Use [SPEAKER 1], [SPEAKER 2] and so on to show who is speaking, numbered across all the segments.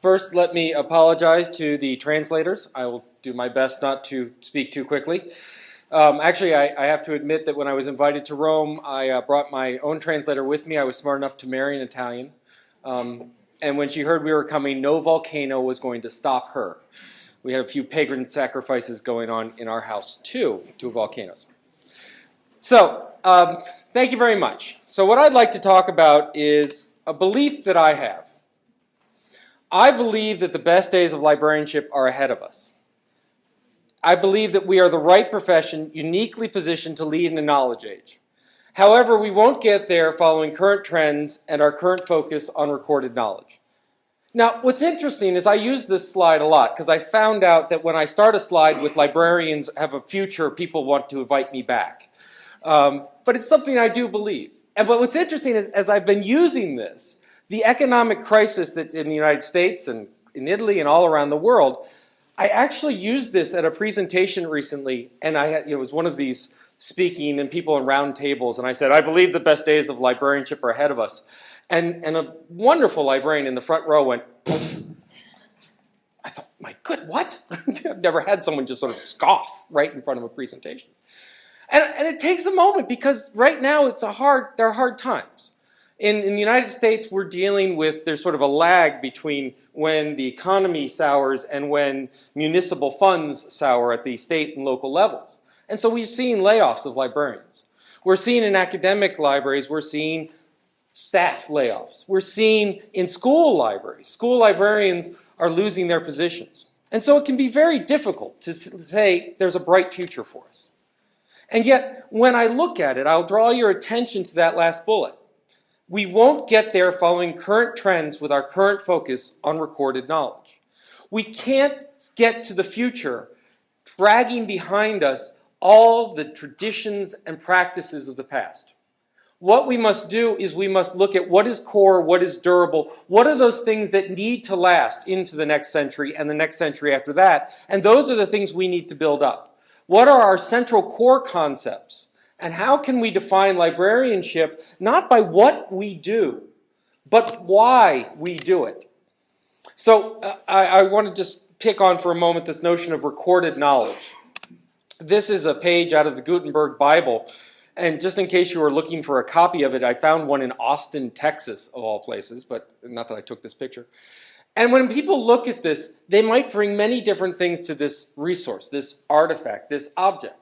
[SPEAKER 1] First, let me apologize to the translators. I will do my best not to speak too quickly. Actually, I have to admit that when I was invited to Rome, I brought my own translator with me. I was smart enough to marry an Italian. And when she heard we were coming, no volcano was going to stop her. We had a few pagan sacrifices going on in our house, too, to volcanoes. So, thank you very much. So what I'd like to talk about is a belief that I have. I believe that the best days of librarianship are ahead of us. I believe that we are the right profession, uniquely positioned to lead in the knowledge age. However, we won't get there following current trends and our current focus on recorded knowledge. Now, what's interesting is I use this slide a lot because I found out that when I start a slide with librarians have a future, people want to invite me back. But it's something I do believe. But what's interesting is as I've been using this, the economic crisis that's in the United States and in Italy and all around the world, I actually used this at a presentation recently, and it was one of these speaking and people in round tables, and I said, I believe the best days of librarianship are ahead of us. And a wonderful librarian in the front row went, poof. I thought, my good, what? I've never had someone just sort of scoff right in front of a presentation. And it takes a moment because right now there are hard times. In the United States, we're dealing with, there's sort of a lag between when the economy sours and when municipal funds sour at the state and local levels. And so we've seen layoffs of librarians. We're seeing in academic libraries, we're seeing staff layoffs. We're seeing in school libraries, school librarians are losing their positions. And so it can be very difficult to say there's a bright future for us. And yet, when I look at it, I'll draw your attention to that last bullet. We won't get there following current trends with our current focus on recorded knowledge. We can't get to the future dragging behind us all the traditions and practices of the past. What we must do is we must look at what is core, what is durable, what are those things that need to last into the next century and the next century after that, and those are the things we need to build up. What are our central core concepts? And how can we define librarianship not by what we do, but why we do it? So I want to just pick on for a moment this notion of recorded knowledge. This is a page out of the Gutenberg Bible. And just in case you were looking for a copy of it, I found one in Austin, Texas, of all places, but not that I took this picture. And when people look at this, they might bring many different things to this resource, this artifact, this object.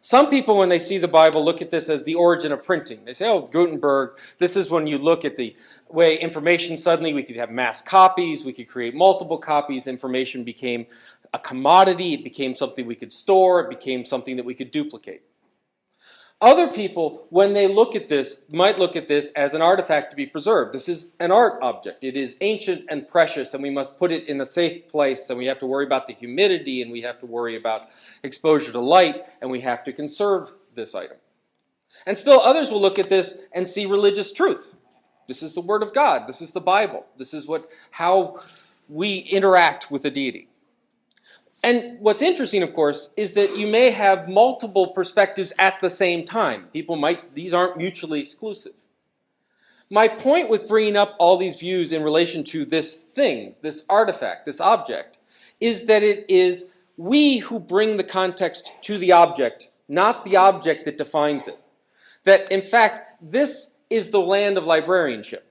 [SPEAKER 1] Some people, when they see the Bible, look at this as the origin of printing. They say, oh, Gutenberg, this is when you look at the way information suddenly, we could have mass copies, we could create multiple copies, information became a commodity, it became something we could store, it became something that we could duplicate. Other people, when they look at this, might look at this as an artifact to be preserved. This is an art object. It is ancient and precious, and we must put it in a safe place, and we have to worry about the humidity, and we have to worry about exposure to light, and we have to conserve this item. And still others will look at this and see religious truth. This is the Word of God. This is the Bible. This is how we interact with the deity. And what's interesting, of course, is that you may have multiple perspectives at the same time. These aren't mutually exclusive. My point with bringing up all these views in relation to this thing, this artifact, this object, is that it is we who bring the context to the object, not the object that defines it. That, in fact, this is the land of librarianship.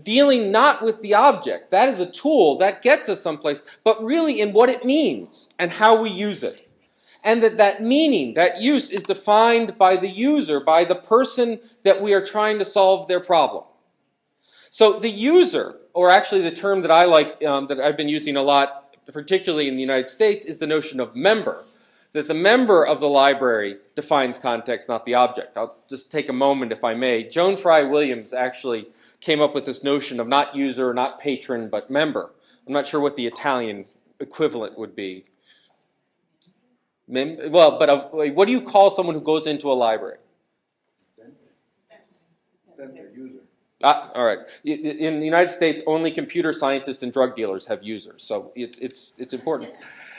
[SPEAKER 1] Dealing not with the object, that is a tool, that gets us someplace, but really in what it means and how we use it. And that meaning, that use is defined by the user, by the person that we are trying to solve their problem. So the user, or actually the term that I like, that I've been using a lot, particularly in the United States, is the notion of member. That the member of the library defines context, not the object. I'll just take a moment, if I may. Joan Fry Williams actually came up with this notion of not user, not patron, but member. I'm not sure what the Italian equivalent would be. What do you call someone who goes into a library?
[SPEAKER 2] User.
[SPEAKER 1] All right. In the United States, only computer scientists and drug dealers have users, so it's important.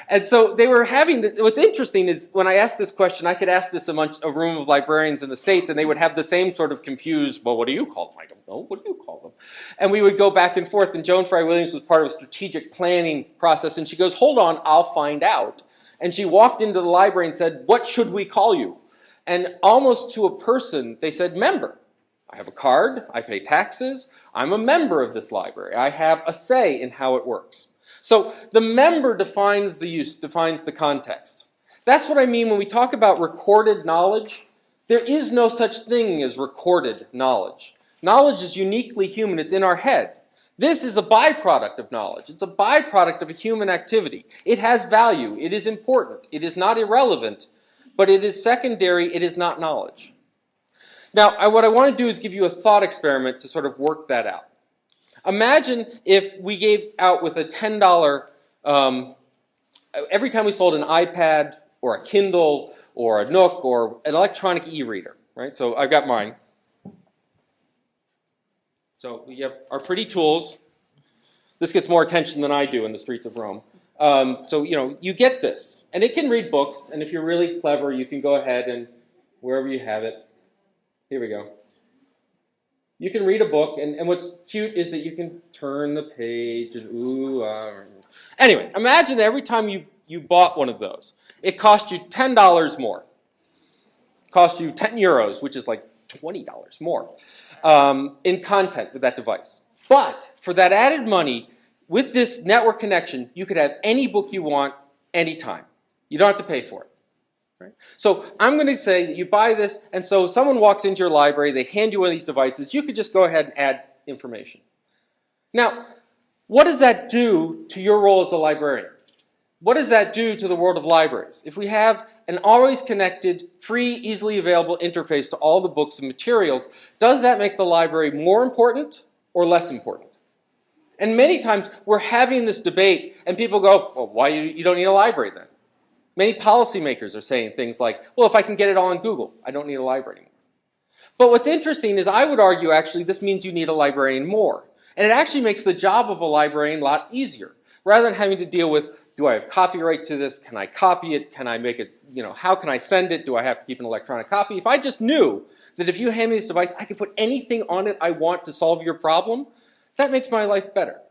[SPEAKER 1] And so they were having this. What's interesting is when I asked this question, I could ask this amongst a room of librarians in the States, and they would have the same sort of confused, well, what do you call them? I don't know. What do you call them? And we would go back and forth, and Joan Fry Williams was part of a strategic planning process, and she goes, hold on, I'll find out. And she walked into the library and said, what should we call you? And almost to a person, they said, member. I have a card, I pay taxes, I'm a member of this library. I have a say in how it works. So the member defines the use, defines the context. That's what I mean when we talk about recorded knowledge. There is no such thing as recorded knowledge. Knowledge is uniquely human, it's in our head. This is a byproduct of knowledge. It's a byproduct of a human activity. It has value, it is important, it is not irrelevant, but it is secondary, it is not knowledge. Now, what I want to do is give you a thought experiment to sort of work that out. Imagine if we gave out with a $10, every time we sold an iPad or a Kindle or a Nook or an electronic e-reader, right? So I've got mine. So we have our pretty tools. This gets more attention than I do in the streets of Rome. So, you get this. And it can read books, and if you're really clever, you can go ahead and wherever you have it. Here we go. You can read a book, and what's cute is that you can turn the page and Anyway, imagine that every time you bought one of those, it cost you $10 more. It cost you 10 euros, which is like $20 more in content with that device. But for that added money, with this network connection, you could have any book you want anytime. You don't have to pay for it. Right? So I'm going to say that you buy this, and so someone walks into your library, they hand you one of these devices, you could just go ahead and add information. Now, what does that do to your role as a librarian? What does that do to the world of libraries? If we have an always connected, free, easily available interface to all the books and materials, does that make the library more important or less important? And many times we're having this debate, and people go, well, why you don't need a library then? Many policymakers are saying things like, well, if I can get it all on Google, I don't need a library anymore. But what's interesting is I would argue actually this means you need a librarian more. And it actually makes the job of a librarian a lot easier. Rather than having to deal with, do I have copyright to this? Can I copy it? Can I make it, how can I send it? Do I have to keep an electronic copy? If I just knew that if you hand me this device, I could put anything on it I want to solve your problem, that makes my life better.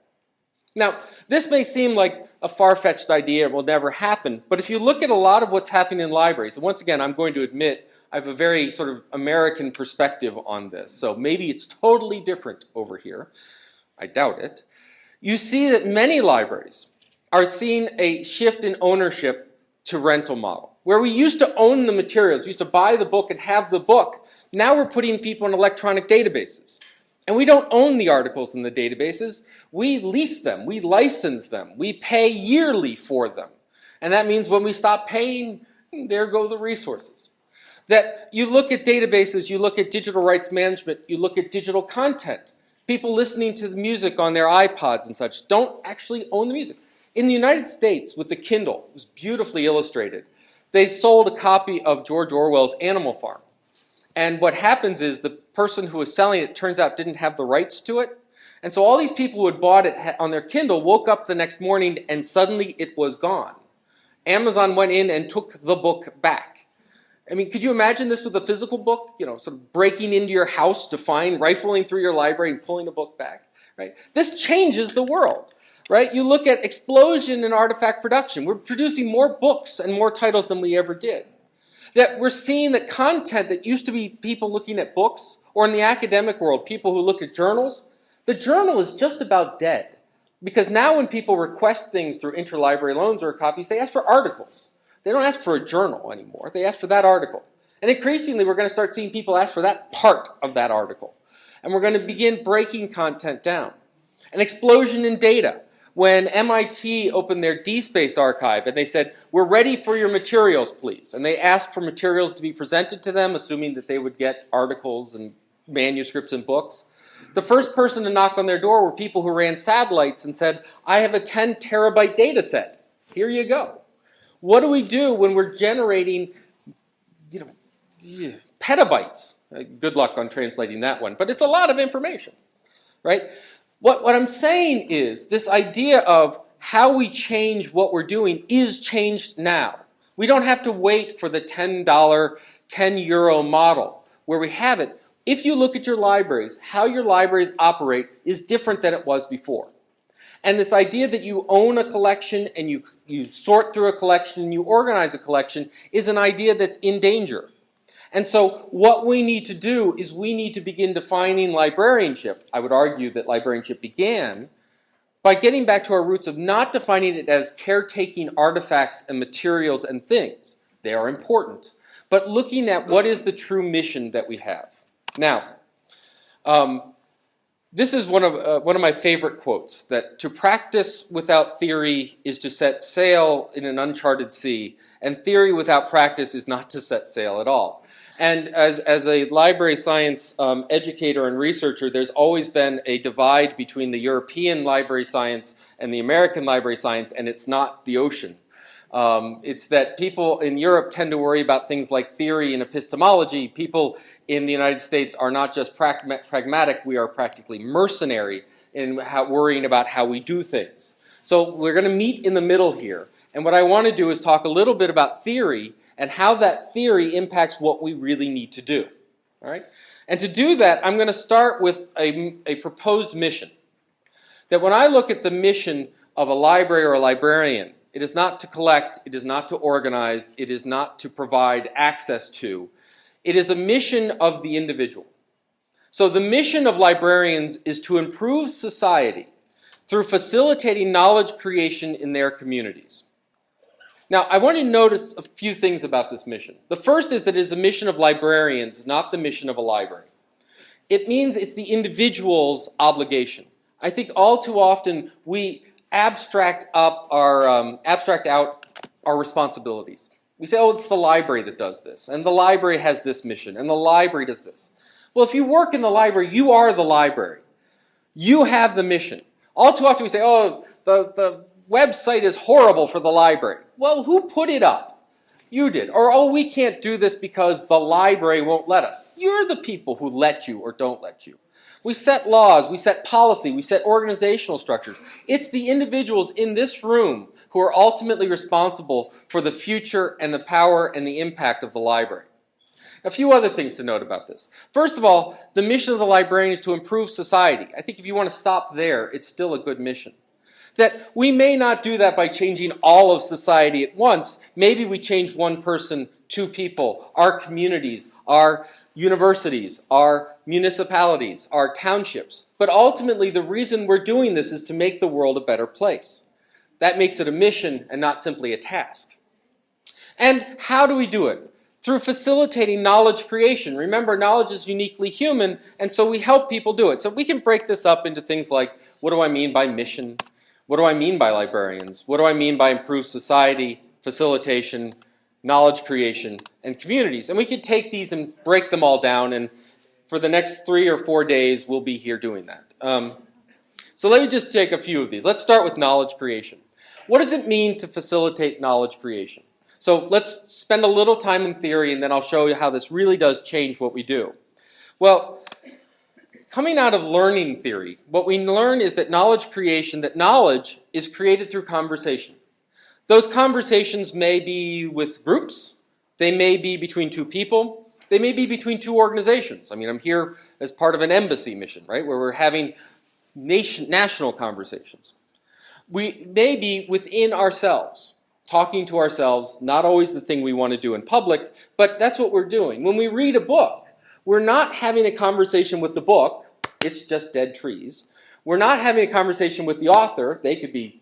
[SPEAKER 1] Now, this may seem like a far-fetched idea, it will never happen, but if you look at a lot of what's happening in libraries, and once again, I'm going to admit I have a very sort of American perspective on this, so maybe it's totally different over here. I doubt it. You see that many libraries are seeing a shift in ownership to rental model. Where we used to own the materials, used to buy the book and have the book, now we're putting people in electronic databases. And we don't own the articles in the databases. We lease them. We license them. We pay yearly for them. And that means when we stop paying, there go the resources. That you look at databases, you look at digital rights management, you look at digital content. People listening to the music on their iPods and such don't actually own the music. In the United States, with the Kindle, it was beautifully illustrated. They sold a copy of George Orwell's Animal Farm. And what happens is the person who was selling it turns out didn't have the rights to it. And so all these people who had bought it on their Kindle woke up the next morning and suddenly it was gone. Amazon went in and took the book back. I mean, could you imagine this with a physical book? Sort of breaking into your house to find, rifling through your library and pulling a book back, right? This changes the world, right? You look at explosion in artifact production. We're producing more books and more titles than we ever did. That we're seeing that content that used to be people looking at books, or in the academic world, people who look at journals, the journal is just about dead. Because now when people request things through interlibrary loans or copies, they ask for articles. They don't ask for a journal anymore. They ask for that article. And increasingly, we're going to start seeing people ask for that part of that article. And we're going to begin breaking content down. An explosion in data. When MIT opened their DSpace archive and they said, we're ready for your materials, please. And they asked for materials to be presented to them, assuming that they would get articles and manuscripts and books. The first person to knock on their door were people who ran satellites and said, I have a 10 terabyte data set. Here you go. What do we do when we're generating, petabytes? Good luck on translating that one, but it's a lot of information, right? What I'm saying is this idea of how we change what we're doing is changed now. We don't have to wait for the $10, €10 model where we have it. If you look at your libraries, how your libraries operate is different than it was before. And this idea that you own a collection and you sort through a collection and you organize a collection is an idea that's in danger. And so what we need to do is we need to begin defining librarianship. I would argue that librarianship began by getting back to our roots of not defining it as caretaking artifacts and materials and things. They are important. But looking at what is the true mission that we have. Now, this is one of my favorite quotes, that to practice without theory is to set sail in an uncharted sea, and theory without practice is not to set sail at all. And as a library science educator and researcher, there's always been a divide between the European library science and the American library science, and it's not the ocean. It's that people in Europe tend to worry about things like theory and epistemology. People in the United States are not just pragmatic, we are practically mercenary in worrying about how we do things. So we're going to meet in the middle here. And what I want to do is talk a little bit about theory and how that theory impacts what we really need to do. All right? And to do that, I'm going to start with a proposed mission. That when I look at the mission of a library or a librarian, it is not to collect, it is not to organize, it is not to provide access to. It is a mission of the individual. So the mission of librarians is to improve society through facilitating knowledge creation in their communities. Now, I want to notice a few things about this mission. The first is that it is a mission of librarians, not the mission of a library. It means it's the individual's obligation. I think all too often we abstract out our responsibilities. We say, oh, it's the library that does this, and the library has this mission, and the library does this. Well, if you work in the library, you are the library. You have the mission. All too often we say, oh, the website is horrible for the library. Well, who put it up? You did. Or, oh, we can't do this because the library won't let us. You're the people who let you or don't let you. We set laws, we set policy, we set organizational structures. It's the individuals in this room who are ultimately responsible for the future and the power and the impact of the library. A few other things to note about this. First of all, the mission of the librarian is to improve society. I think if you want to stop there, it's still a good mission. That we may not do that by changing all of society at once. Maybe we change one person, two people, our communities, our universities, our municipalities, our townships. But ultimately, the reason we're doing this is to make the world a better place. That makes it a mission and not simply a task. And how do we do it? Through facilitating knowledge creation. Remember, knowledge is uniquely human, and so we help people do it. So we can break this up into things like, what do I mean by mission? What do I mean by librarians? What do I mean by improved society, facilitation, knowledge creation, and communities? And we could take these and break them all down, and for the next 3 or 4 days, we'll be here doing that. So let me just take a few of these. Let's start with knowledge creation. What does it mean to facilitate knowledge creation? So let's spend a little time in theory, and then I'll show you how this really does change what we do. Well, coming out of learning theory, what we learn is that knowledge creation, that knowledge is created through conversation. Those conversations may be with groups, they may be between two people, they may be between two organizations. I mean, I'm here as part of an embassy mission, right, where we're having national conversations. We may be within ourselves, talking to ourselves, not always the thing we want to do in public, but that's what we're doing. When we read a book, we're not having a conversation with the book, it's just dead trees. We're not having a conversation with the author, they could be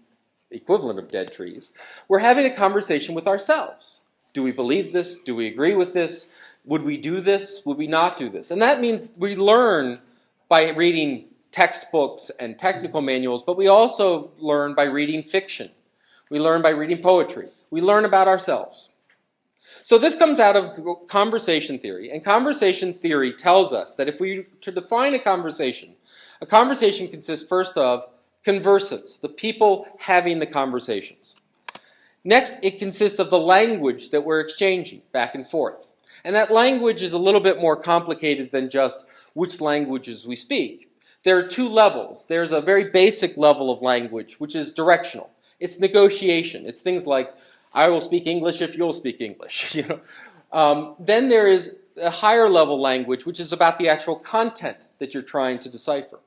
[SPEAKER 1] equivalent of dead trees. We're having a conversation with ourselves. Do we believe this? Do we agree with this? Would we do this? Would we not do this? And that means we learn by reading textbooks and technical manuals, but we also learn by reading fiction. We learn by reading poetry. We learn about ourselves. So this comes out of conversation theory, and conversation theory tells us that if we were to define a conversation consists first of conversants, the people having the conversations. Next, it consists of the language that we're exchanging back and forth. And that language is a little bit more complicated than just which languages we speak. There are two levels. There's a very basic level of language, which is directional. It's negotiation. It's things like, I will speak English if you'll speak English. Then there is a higher level language, which is about the actual content that you're trying to decipher.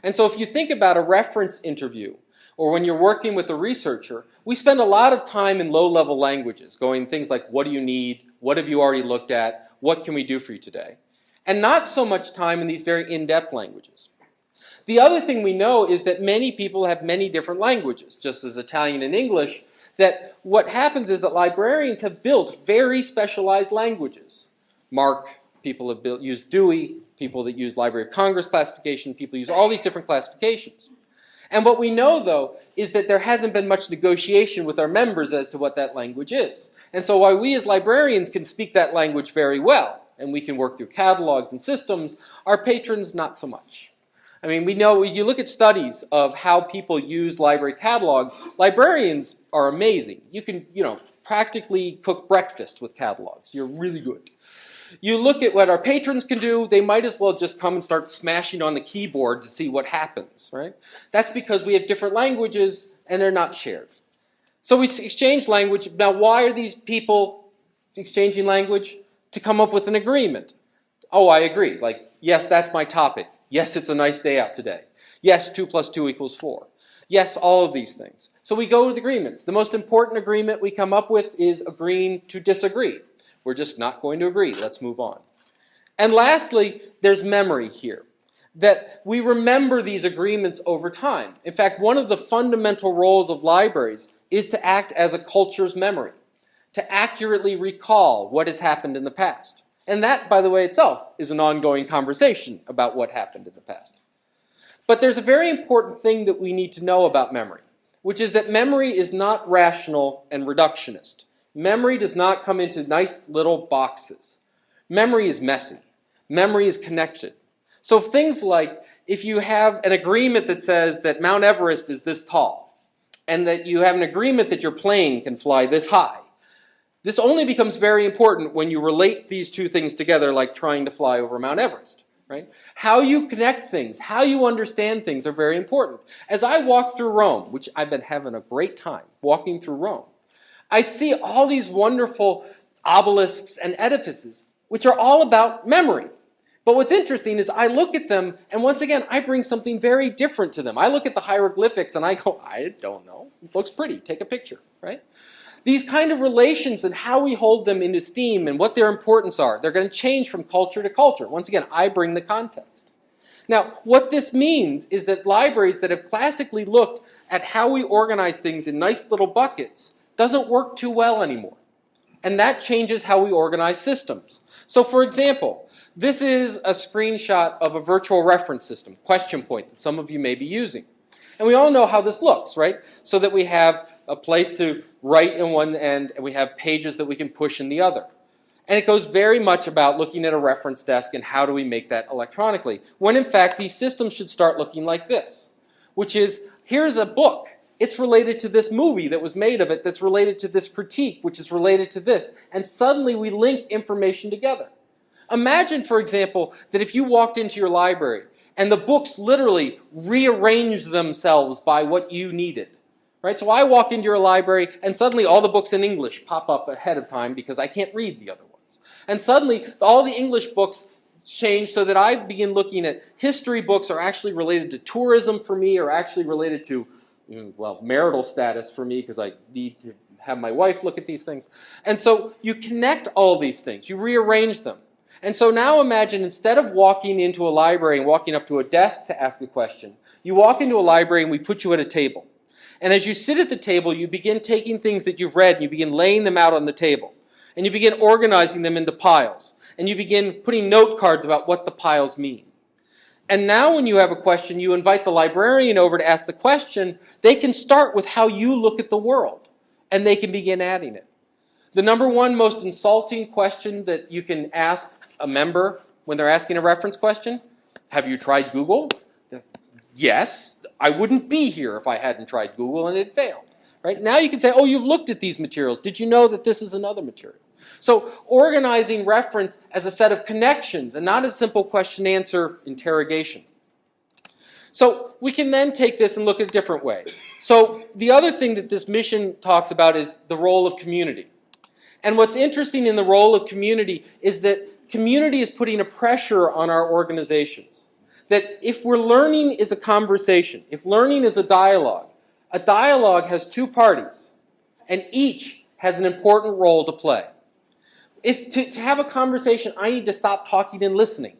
[SPEAKER 1] And so if you think about a reference interview, or when you're working with a researcher, we spend a lot of time in low-level languages, going things like, what do you need? What have you already looked at? What can we do for you today? And not so much time in these very in-depth languages. The other thing we know is that many people have many different languages, just as Italian and English, that what happens is that librarians have built very specialized languages. MARC, people have used Dewey, people that use Library of Congress classification, people use all these different classifications. And what we know, though, is that there hasn't been much negotiation with our members as to what that language is. And so while we as librarians can speak that language very well, and we can work through catalogs and systems, our patrons not so much. I mean, we know, you look at studies of how people use library catalogs, librarians are amazing. You can, practically cook breakfast with catalogs. You're really good. You look at what our patrons can do, they might as well just come and start smashing on the keyboard to see what happens, right? That's because we have different languages and they're not shared. So we exchange language. Now, why are these people exchanging language? To come up with an agreement. Oh, I agree. Like, yes, that's my topic. Yes, it's a nice day out today. Yes, 2 + 2 = 4. Yes, all of these things. So we go with agreements. The most important agreement we come up with is agreeing to disagree. We're just not going to agree. Let's move on. And lastly, there's memory here. That we remember these agreements over time. In fact, one of the fundamental roles of libraries is to act as a culture's memory, to accurately recall what has happened in the past. And that, by the way, itself is an ongoing conversation about what happened in the past. But there's a very important thing that we need to know about memory, which is that memory is not rational and reductionist. Memory does not come into nice little boxes. Memory is messy. Memory is connected. So things like, if you have an agreement that says that Mount Everest is this tall, and that you have an agreement that your plane can fly this high, this only becomes very important when you relate these two things together, like trying to fly over Mount Everest, right? How you connect things, how you understand things are very important. As I walk through Rome, which I've been having a great time walking through Rome, I see all these wonderful obelisks and edifices, which are all about memory. But what's interesting is I look at them, and once again, I bring something very different to them. I look at the hieroglyphics, and I go, I don't know. It looks pretty. Take a picture, right? These kind of relations and how we hold them in esteem and what their importance are, they're going to change from culture to culture. Once again, I bring the context. Now, what this means is that libraries that have classically looked at how we organize things in nice little buckets doesn't work too well anymore. And that changes how we organize systems. So for example, this is a screenshot of a virtual reference system, Question Point, that some of you may be using. And we all know how this looks, right? So that we have a place to write in one end, and we have pages that we can push in the other. And it goes very much about looking at a reference desk and how do we make that electronically, when in fact these systems should start looking like this, which is, here's a book. It's related to this movie that was made of it that's related to this critique, which is related to this. And suddenly we link information together. Imagine, for example, that if you walked into your library and the books literally rearranged themselves by what you needed. Right? So I walk into your library and suddenly all the books in English pop up ahead of time because I can't read the other ones. And suddenly all the English books change so that I begin looking at history books are actually related to tourism for me, or actually related to marital status for me because I need to have my wife look at these things. And so you connect all these things. You rearrange them. And so now imagine, instead of walking into a library and walking up to a desk to ask a question, you walk into a library and we put you at a table. And as you sit at the table, you begin taking things that you've read and you begin laying them out on the table. And you begin organizing them into piles. And you begin putting note cards about what the piles mean. And now when you have a question, you invite the librarian over to ask the question. They can start with how you look at the world. And they can begin adding it. The number one most insulting question that you can ask a member when they're asking a reference question, have you tried Google? Yes, I wouldn't be here if I hadn't tried Google and it failed. Right? Now you can say, oh, you've looked at these materials. Did you know that this is another material? So organizing reference as a set of connections and not a simple question-answer interrogation. So we can then take this and look at a different way. So the other thing that this mission talks about is the role of community. And what's interesting in the role of community is that community is putting a pressure on our organizations. That if learning is a conversation, if learning is a dialogue has two parties, and each has an important role to play. If to have a conversation, I need to stop talking and listening,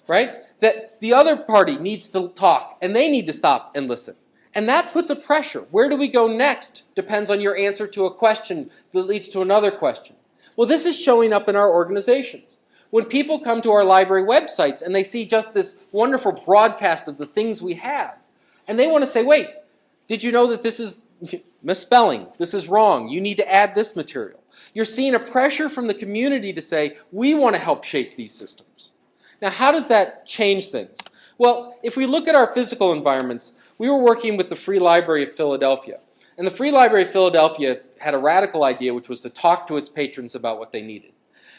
[SPEAKER 1] right? That the other party needs to talk, and they need to stop and listen. And that puts a pressure. Where do we go next depends on your answer to a question that leads to another question. Well, this is showing up in our organizations. When people come to our library websites and they see just this wonderful broadcast of the things we have, and they want to say, wait, did you know that this is misspelling? This is wrong. You need to add this material. You're seeing a pressure from the community to say, we want to help shape these systems. Now, how does that change things? Well, if we look at our physical environments, we were working with the Free Library of Philadelphia. And the Free Library of Philadelphia had a radical idea, which was to talk to its patrons about what they needed.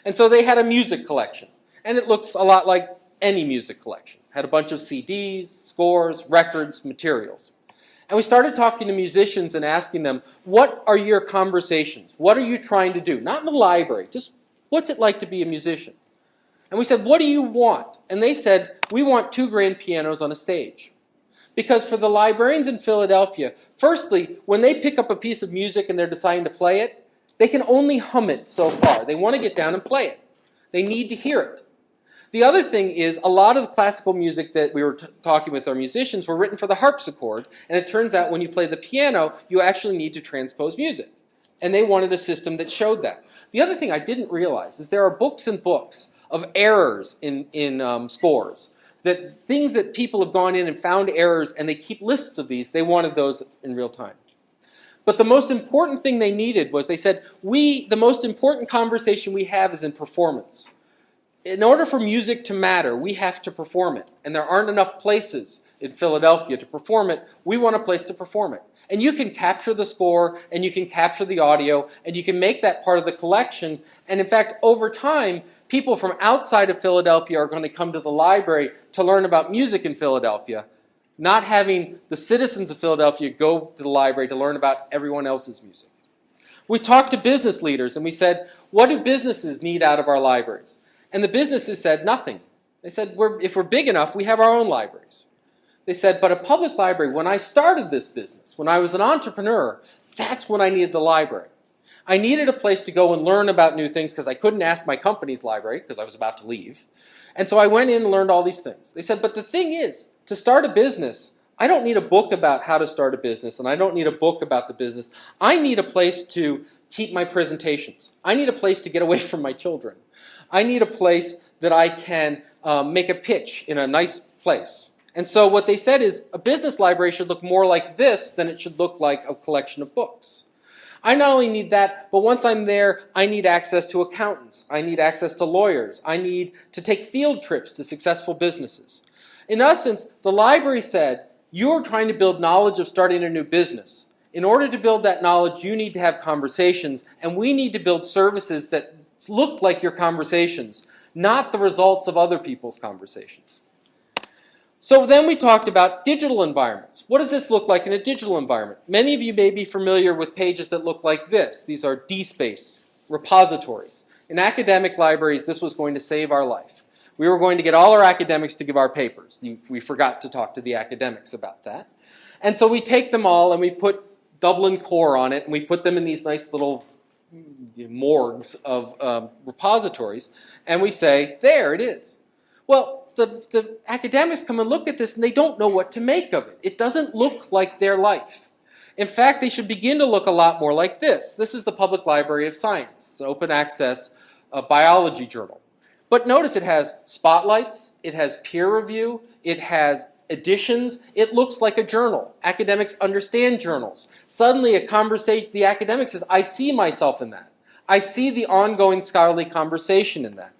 [SPEAKER 1] And so they had a music collection. And it looks a lot like any music collection. Had a bunch of CDs, scores, records, materials. And we started talking to musicians and asking them, what are your conversations? What are you trying to do? Not in the library, just what's it like to be a musician? And we said, what do you want? And they said, we want 2 grand pianos on a stage. Because for the librarians in Philadelphia, firstly, when they pick up a piece of music and they're deciding to play it, they can only hum it so far. They want to get down and play it. They need to hear it. The other thing is a lot of the classical music that we were talking with our musicians were written for the harpsichord, and it turns out when you play the piano, you actually need to transpose music. And they wanted a system that showed that. The other thing I didn't realize is there are books and books of errors in scores. That things that people have gone in and found errors, and they keep lists of these, they wanted those in real time. But the most important thing they needed was, they said, the most important conversation we have is in performance. In order for music to matter, we have to perform it. And there aren't enough places in Philadelphia to perform it. We want a place to perform it. And you can capture the score, and you can capture the audio, and you can make that part of the collection. And in fact, over time, people from outside of Philadelphia are going to come to the library to learn about music in Philadelphia, not having the citizens of Philadelphia go to the library to learn about everyone else's music. We talked to business leaders, and we said, what do businesses need out of our libraries? And the businesses said nothing. They said, if we're big enough, we have our own libraries. They said, but a public library, when I started this business, when I was an entrepreneur, that's when I needed the library. I needed a place to go and learn about new things because I couldn't ask my company's library because I was about to leave. And so I went in and learned all these things. They said, but the thing is, to start a business, I don't need a book about how to start a business, and I don't need a book about the business. I need a place to keep my presentations. I need a place to get away from my children. I need a place that I can make a pitch in a nice place. And so what they said is a business library should look more like this than it should look like a collection of books. I not only need that, but once I'm there, I need access to accountants. I need access to lawyers. I need to take field trips to successful businesses. In essence, the library said, you're trying to build knowledge of starting a new business. In order to build that knowledge, you need to have conversations, and we need to build services that look like your conversations, not the results of other people's conversations. So then we talked about digital environments. What does this look like in a digital environment? Many of you may be familiar with pages that look like this. These are DSpace repositories. In academic libraries, this was going to save our life. We were going to get all our academics to give our papers. We forgot to talk to the academics about that. And so we take them all and we put Dublin Core on it, and we put them in these nice little morgues of repositories, and we say, there it is. Well, the academics come and look at this, and they don't know what to make of it. It doesn't look like their life. In fact, they should begin to look a lot more like this. This is the Public Library of Science. It's an open access biology journal. But notice it has spotlights, it has peer review, it has editions. It looks like a journal. Academics understand journals. Suddenly a conversation, the academic says, I see myself in that. I see the ongoing scholarly conversation in that.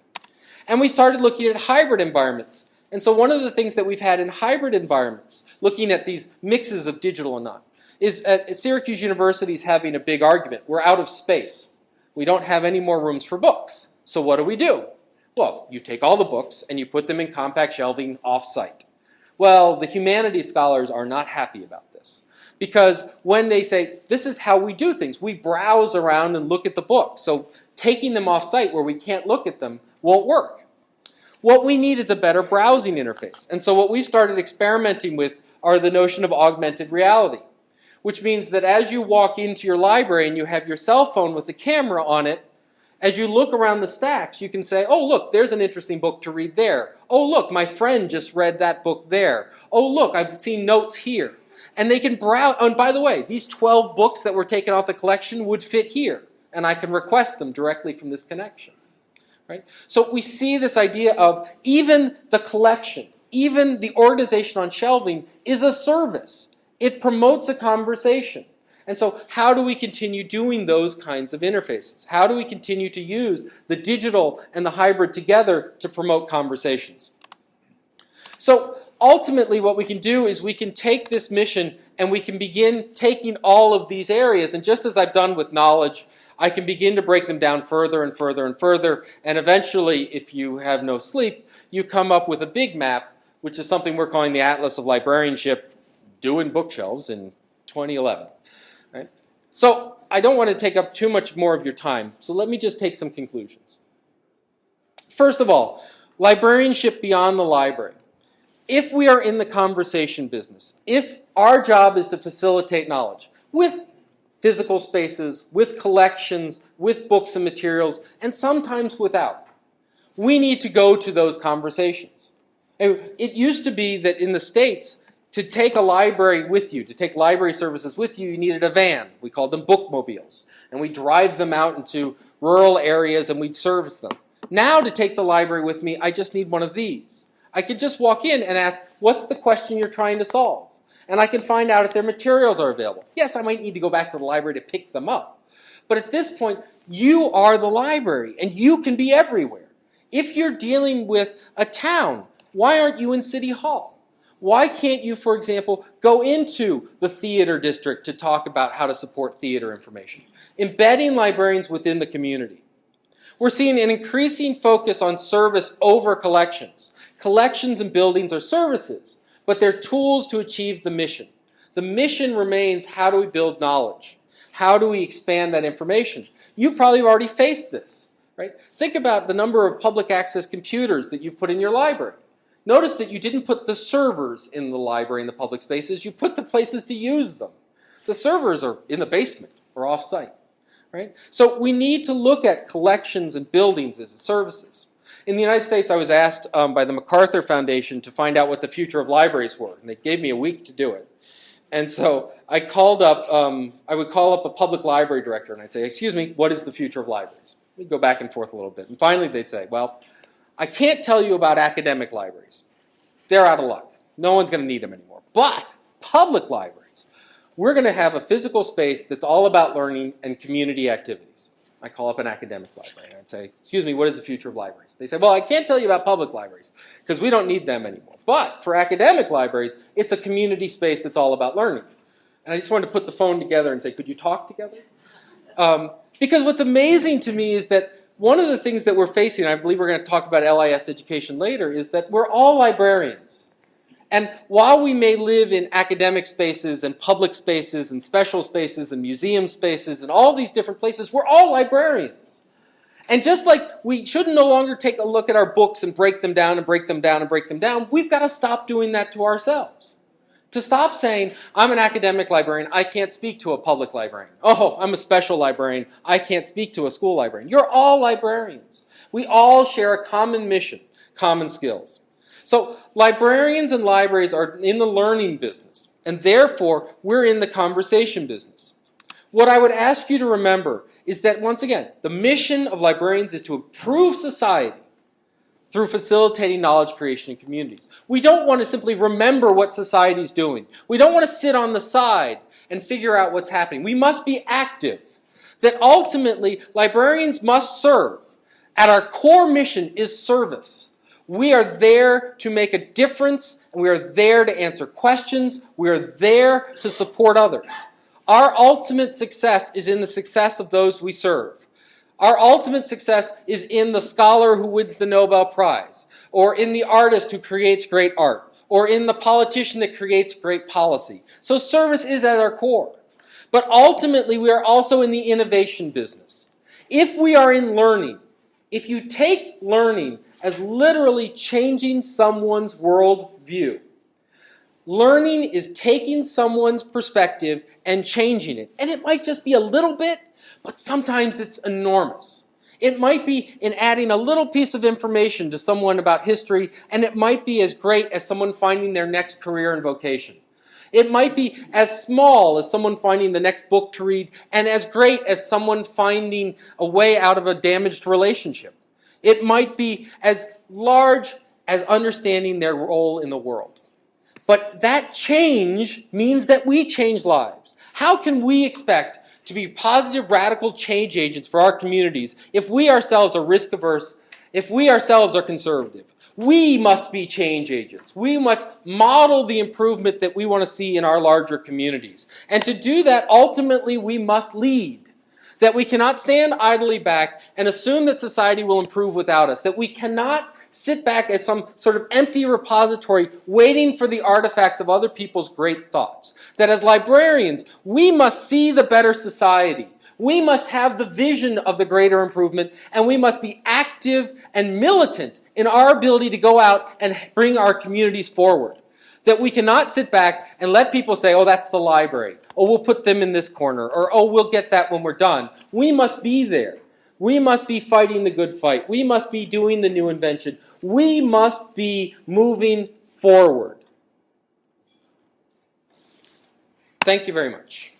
[SPEAKER 1] And we started looking at hybrid environments. And so one of the things that we've had in hybrid environments, looking at these mixes of digital and not, is at Syracuse University is having a big argument. We're out of space. We don't have any more rooms for books. So what do? Well, you take all the books and you put them in compact shelving off-site. Well, the humanities scholars are not happy about this. Because when they say, this is how we do things, we browse around and look at the books. So taking them off site where we can't look at them won't work. What we need is a better browsing interface. And so what we've started experimenting with are the notion of augmented reality, which means that as you walk into your library and you have your cell phone with the camera on it, as you look around the stacks, you can say, oh, look, there's an interesting book to read there. Oh, look, my friend just read that book there. Oh, look, I've seen notes here. And they can browse. Oh, and by the way, these 12 books that were taken off the collection would fit here. And I can request them directly from this connection. Right? So we see this idea of even the collection, even the organization on shelving is a service. It promotes a conversation. And so how do we continue doing those kinds of interfaces? How do we continue to use the digital and the hybrid together to promote conversations? So ultimately what we can do is we can take this mission and we can begin taking all of these areas, and just as I've done with knowledge, I can begin to break them down further and further and further, and eventually, if you have no sleep, you come up with a big map, which is something we're calling the Atlas of Librarianship, due in bookshelves in 2011. Right? So I don't want to take up too much more of your time, so let me just take some conclusions. First of all, librarianship beyond the library. If we are in the conversation business, if our job is to facilitate knowledge with physical spaces, with collections, with books and materials, and sometimes without, we need to go to those conversations. And it used to be that in the States, to take a library with you, to take library services with you, you needed a van. We called them bookmobiles. And we'd drive them out into rural areas and we'd service them. Now to take the library with me, I just need one of these. I could just walk in and ask, what's the question you're trying to solve? And I can find out if their materials are available. Yes, I might need to go back to the library to pick them up. But at this point, you are the library, and you can be everywhere. If you're dealing with a town, why aren't you in City Hall? Why can't you, for example, go into the theater district to talk about how to support theater information? Embedding librarians within the community. We're seeing an increasing focus on service over collections. Collections and buildings are services, but they're tools to achieve the mission. The mission remains, how do we build knowledge? How do we expand that information? You probably have already faced this, right? Think about the number of public access computers that you've put in your library. Notice that you didn't put the servers in the library in the public spaces, you put the places to use them. The servers are in the basement or off-site, right? So we need to look at collections and buildings as services. In the United States, I was asked by the MacArthur Foundation to find out what the future of libraries were, and they gave me a week to do it. And so I called up, I would call up a public library director, and I'd say, excuse me, what is the future of libraries? We'd go back and forth a little bit. And finally, they'd say, well, I can't tell you about academic libraries. They're out of luck. No one's going to need them anymore. But public libraries, we're going to have a physical space that's all about learning and community activities. I call up an academic library and I'd say, excuse me, what is the future of libraries? They say, well, I can't tell you about public libraries because we don't need them anymore. But for academic libraries, it's a community space that's all about learning. And I just wanted to put the phone together and say, could you talk together? Because what's amazing to me is that one of the things that we're facing, and I believe we're going to talk about LIS education later, is that we're all librarians. And while we may live in academic spaces and public spaces and special spaces and museum spaces and all these different places, we're all librarians. And just like we should no longer take a look at our books and break them down and break them down and break them down, we've got to stop doing that to ourselves. To stop saying, I'm an academic librarian, I can't speak to a public librarian. Oh, I'm a special librarian, I can't speak to a school librarian. You're all librarians. We all share a common mission, common skills. So librarians and libraries are in the learning business, and therefore we're in the conversation business. What I would ask you to remember is that, once again, the mission of librarians is to improve society through facilitating knowledge creation in communities. We don't want to simply remember what society is doing. We don't want to sit on the side and figure out what's happening. We must be active. That ultimately, librarians must serve. At our core mission is service. We are there to make a difference, and we are there to answer questions. We are there to support others. Our ultimate success is in the success of those we serve. Our ultimate success is in the scholar who wins the Nobel Prize, or in the artist who creates great art, or in the politician that creates great policy. So service is at our core. But ultimately, we are also in the innovation business. If we are in learning, if you take learning as literally changing someone's worldview, learning is taking someone's perspective and changing it. And it might just be a little bit, but sometimes it's enormous. It might be in adding a little piece of information to someone about history, and it might be as great as someone finding their next career and vocation. It might be as small as someone finding the next book to read, and as great as someone finding a way out of a damaged relationship. It might be as large as understanding their role in the world. But that change means that we change lives. How can we expect to be positive, radical change agents for our communities if we ourselves are risk-averse, if we ourselves are conservative? We must be change agents. We must model the improvement that we want to see in our larger communities. And to do that, ultimately, we must lead. That we cannot stand idly back and assume that society will improve without us. That we cannot sit back as some sort of empty repository waiting for the artifacts of other people's great thoughts. That as librarians, we must see the better society. We must have the vision of the greater improvement, and we must be active and militant in our ability to go out and bring our communities forward. That we cannot sit back and let people say, oh, that's the library. Oh, we'll put them in this corner. Or, oh, we'll get that when we're done. We must be there. We must be fighting the good fight. We must be doing the new invention. We must be moving forward. Thank you very much.